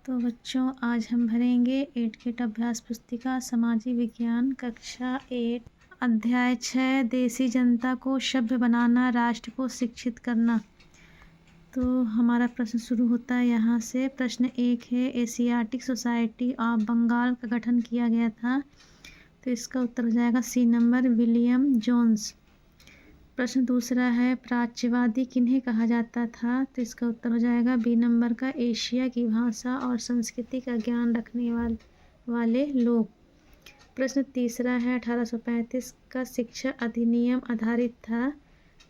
तो बच्चों आज हम भरेंगे 8 अभ्यास पुस्तिका सामाजिक विज्ञान कक्षा 8 अध्याय 6 देसी जनता को सभ्य बनाना राष्ट्र को शिक्षित करना। तो हमारा प्रश्न शुरू होता है यहाँ से। प्रश्न 1 है एशियाटिक सोसाइटी ऑफ बंगाल का गठन किया गया था। तो इसका उत्तर हो जाएगा सी नंबर विलियम जोन्स। प्रश्न दूसरा है प्राच्यवादी किन्हें कहा जाता था। तो इसका उत्तर हो जाएगा बी नंबर का एशिया की भाषा और संस्कृति का ज्ञान रखने वाले लोग। प्रश्न तीसरा है 1835 का शिक्षा अधिनियम आधारित था।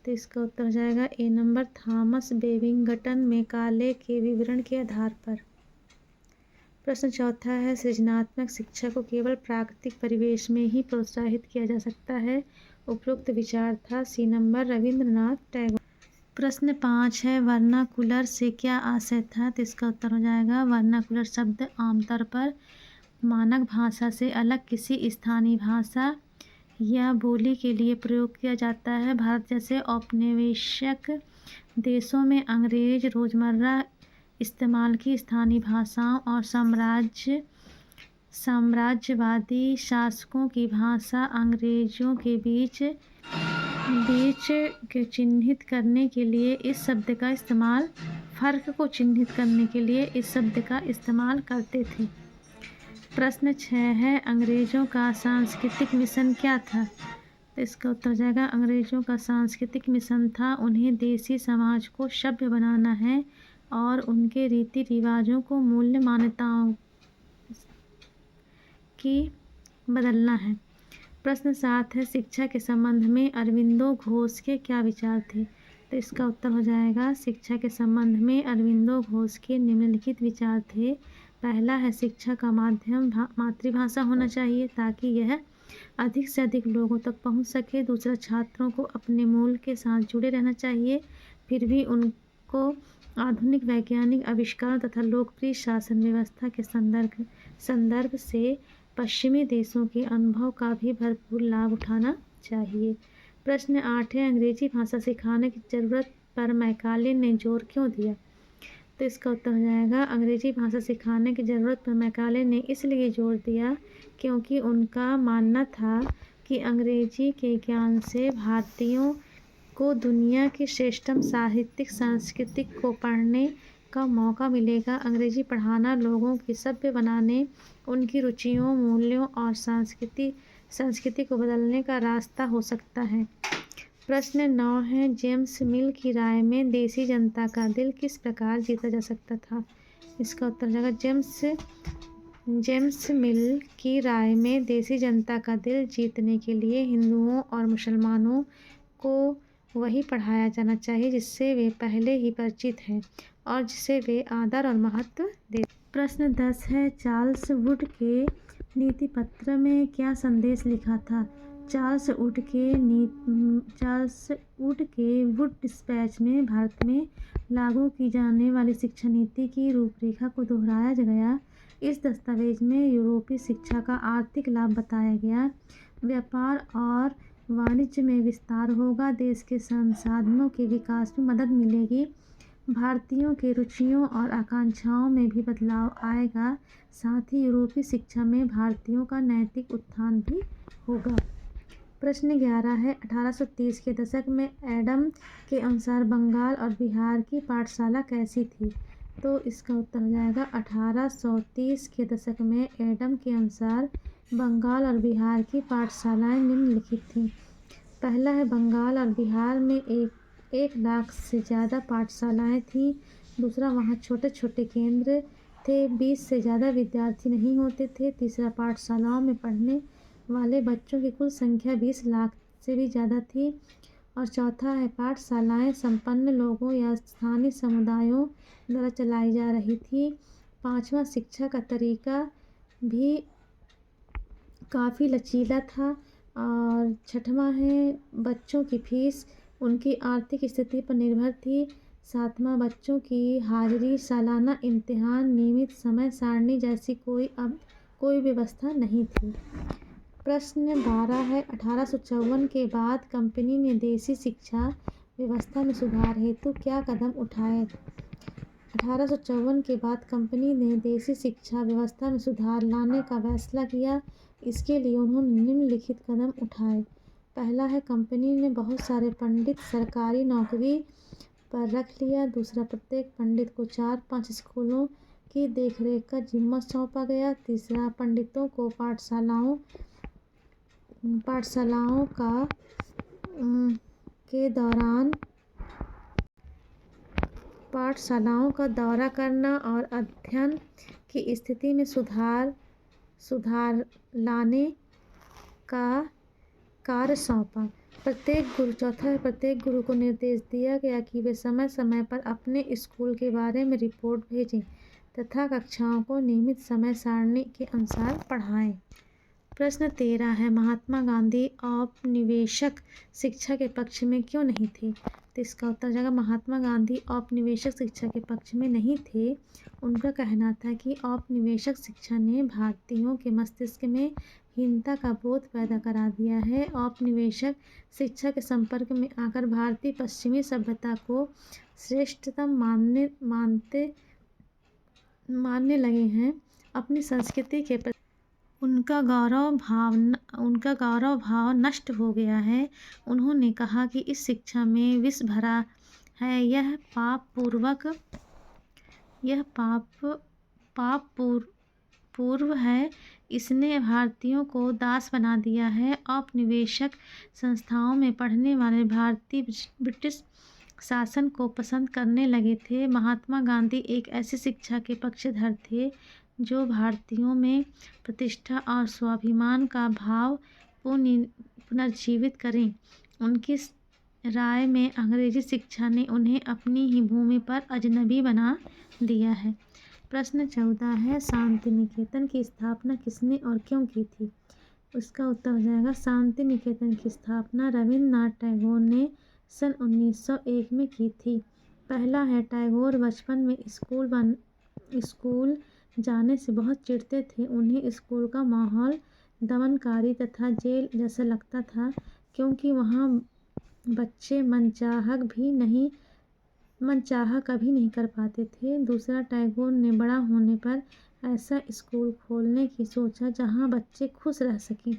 तो इसका उत्तर हो जाएगा ए नंबर थॉमस बेबिंगटन मैकाले के विवरण के आधार पर। प्रश्न चौथा है सृजनात्मक शिक्षा को केवल प्राकृतिक परिवेश में ही प्रोत्साहित किया जा सकता है। उपरोक्त विचार था सी नंबर रविंद्रनाथ टैगोर। प्रश्न 5 है वर्नाकुलर से क्या आशय था। तो इसका उत्तर हो जाएगा वर्नाकुलर शब्द आमतौर पर मानक भाषा से अलग किसी स्थानीय भाषा या बोली के लिए प्रयोग किया जाता है। भारत जैसे औपनिवेशिक देशों में अंग्रेज रोजमर्रा इस्तेमाल की स्थानीय भाषाओं और साम्राज्यवादी शासकों की भाषा अंग्रेजों के बीच के चिन्हित करने के लिए इस शब्द का इस्तेमाल फर्क को चिन्हित करने के लिए इस शब्द का इस्तेमाल करते थे। प्रश्न 6 है अंग्रेजों का सांस्कृतिक मिशन क्या था। तो इसका उत्तर हो जाएगा अंग्रेजों का सांस्कृतिक मिशन था उन्हें देसी समाज को सभ्य बनाना है और उनके रीति रिवाजों को मूल्य मान्यताओं की बदलना है। प्रश्न 7 है शिक्षा के संबंध में अरविंदो घोष के क्या विचार थे। तो इसका उत्तर हो जाएगा शिक्षा के संबंध में अरविंदो घोष के निम्नलिखित विचार थे। पहला है शिक्षा का माध्यम मातृभाषा होना चाहिए ताकि यह अधिक से अधिक लोगों तक पहुंच सके। दूसरा छात्रों को अपने मूल के साथ जुड़े रहना चाहिए फिर भी उनको आधुनिक वैज्ञानिक आविष्कारों तथा लोकप्रिय शासन व्यवस्था के संदर्भ से पश्चिमी देशों के अनुभव का भी भरपूर लाभ उठाना चाहिए। प्रश्न 8 है अंग्रेजी भाषा सिखाने की ज़रूरत पर मैकाले ने जोर क्यों दिया। तो इसका उत्तर हो जाएगा अंग्रेजी भाषा सिखाने की ज़रूरत पर मैकाले ने इसलिए जोर दिया क्योंकि उनका मानना था कि अंग्रेजी के ज्ञान से भारतीयों को दुनिया की श्रेष्ठतम साहित्यिक संस्कृति को पढ़ने का मौका मिलेगा। अंग्रेजी पढ़ाना लोगों की सभ्य बनाने उनकी रुचियों मूल्यों और संस्कृति को बदलने का रास्ता हो सकता है। प्रश्न 9 है जेम्स मिल की राय में देसी जनता का दिल किस प्रकार जीता जा सकता था। इसका उत्तर हो जाएगा जेम्स मिल की राय में देसी जनता का दिल जीतने के लिए हिंदुओं और मुसलमानों को वही पढ़ाया जाना चाहिए जिससे वे पहले ही परिचित हैं और जिसे वे आदर और महत्व देते। प्रश्न 10 है चार्ल्स वुड के नीति पत्र में क्या संदेश लिखा था। चार्ल्स वुड के वुड डिस्पैच में भारत में लागू की जाने वाली शिक्षा नीति की रूपरेखा को दोहराया गया। इस दस्तावेज में यूरोपीय शिक्षा का आर्थिक लाभ बताया गया। व्यापार और वाणिज्य में विस्तार होगा देश के संसाधनों के विकास में मदद मिलेगी भारतीयों के रुचियों और आकांक्षाओं में भी बदलाव आएगा साथ ही यूरोपीय शिक्षा में भारतीयों का नैतिक उत्थान भी होगा। प्रश्न 11 है 1830 के दशक में एडम के अनुसार बंगाल और बिहार की पाठशाला कैसी थी। तो इसका उत्तर हो जाएगा 1830 के दशक में एडम के अनुसार बंगाल और बिहार की पाठशालाएं निम्नलिखित थीं। पहला है बंगाल और बिहार में एक लाख से ज़्यादा पाठशालाएं थीं। दूसरा वहाँ छोटे छोटे केंद्र थे 20 से ज़्यादा विद्यार्थी नहीं होते थे। तीसरा पाठशालाओं में पढ़ने वाले बच्चों की कुल संख्या 20 लाख से भी ज़्यादा थी। और चौथा है पाठशालाएं संपन्न लोगों या स्थानीय समुदायों द्वारा चलाई जा रही थी। पांचवा शिक्षा का तरीका भी काफ़ी लचीला था। और छठवां है बच्चों की फीस उनकी आर्थिक स्थिति पर निर्भर थी। सातवां बच्चों की हाजिरी सालाना इम्तिहान नियमित समय सारणी जैसी कोई व्यवस्था नहीं थी। प्रश्न 12 है 1854 के बाद कंपनी ने देसी शिक्षा व्यवस्था में सुधार हेतु क्या कदम उठाए। 1854 के बाद कंपनी ने देसी शिक्षा व्यवस्था में सुधार लाने का फैसला किया। इसके लिए उन्होंने निम्नलिखित कदम उठाए। पहला है, कंपनी ने बहुत सारे पंडित सरकारी नौकरी पर रख लिया। दूसरा, प्रत्येक पंडित को 4-5 स्कूलों की देखरेख का जिम्मा सौंपा गया। तीसरा, पंडितों को पाठशालाओं का दौरा करना और अध्ययन की स्थिति में सुधार लाने का कार्य सौंपा। प्रत्येक गुरु को निर्देश दिया गया कि वे समय समय पर अपने स्कूल के बारे में रिपोर्ट भेजें तथा कक्षाओं को नियमित समय सारणी के अनुसार पढ़ाएं। प्रश्न 13 है, महात्मा गांधी औपनिवेशिक शिक्षा के पक्ष में क्यों नहीं थे? तो इसका उत्तर हो जाएगा, महात्मा गांधी औपनिवेशिक शिक्षा के पक्ष में नहीं थे। उनका कहना था कि औपनिवेशिक शिक्षा ने भारतीयों के मस्तिष्क में हीनता का बोध पैदा करा दिया है। औपनिवेशिक शिक्षा के संपर्क में आकर भारतीय पश्चिमी सभ्यता को श्रेष्ठतम मानने लगे हैं। अपनी संस्कृति के प्रति उनका गौरव भाव नष्ट हो गया है। उन्होंने कहा कि इस शिक्षा में विष भरा है, यह पाप पूर्व है, इसने भारतीयों को दास बना दिया है। औपनिवेशिक संस्थाओं में पढ़ने वाले भारतीय ब्रिटिश शासन को पसंद करने लगे थे। महात्मा गांधी एक ऐसी शिक्षा के पक्षधर थे जो भारतीयों में प्रतिष्ठा और स्वाभिमान का भाव पुनर्जीवित करें। उनकी राय में अंग्रेजी शिक्षा ने उन्हें अपनी ही भूमि पर अजनबी बना दिया है। प्रश्न 14 है, शांति निकेतन की स्थापना किसने और क्यों की थी? उसका उत्तर हो जाएगा, शांति निकेतन की स्थापना रविन्द्रनाथ टैगोर ने सन 1901 में की थी। पहला है, टैगोर बचपन में स्कूल जाने से बहुत चिढ़ते थे। उन्हें स्कूल का माहौल दमनकारी तथा जेल जैसा लगता था, क्योंकि वहाँ बच्चे मनचाहा कभी नहीं कर पाते थे। दूसरा, टैगोर ने बड़ा होने पर ऐसा स्कूल खोलने की सोचा जहाँ बच्चे खुश रह सकें,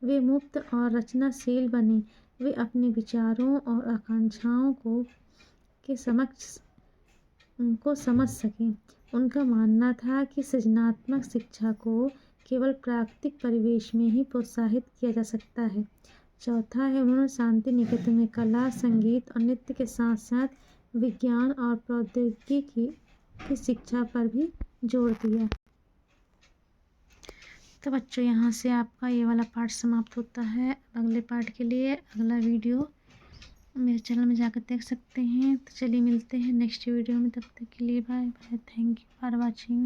वे मुक्त और रचनाशील बने, वे अपने विचारों और आकांक्षाओं को समझ सकें। उनका मानना था कि सृजनात्मक शिक्षा को केवल प्राकृतिक परिवेश में ही प्रोत्साहित किया जा सकता है। चौथा है, उन्होंने शांति निकेतन में कला, संगीत और नृत्य के साथ साथ विज्ञान और प्रौद्योगिकी की शिक्षा पर भी जोर दिया। तो बच्चों, यहाँ से आपका ये वाला पार्ट समाप्त होता है। अगले पार्ट के लिए अगला वीडियो मेरे चैनल में जाकर देख सकते हैं। तो चलिए मिलते हैं नेक्स्ट वीडियो में, तब तक के लिए bye bye. Thank you for watching.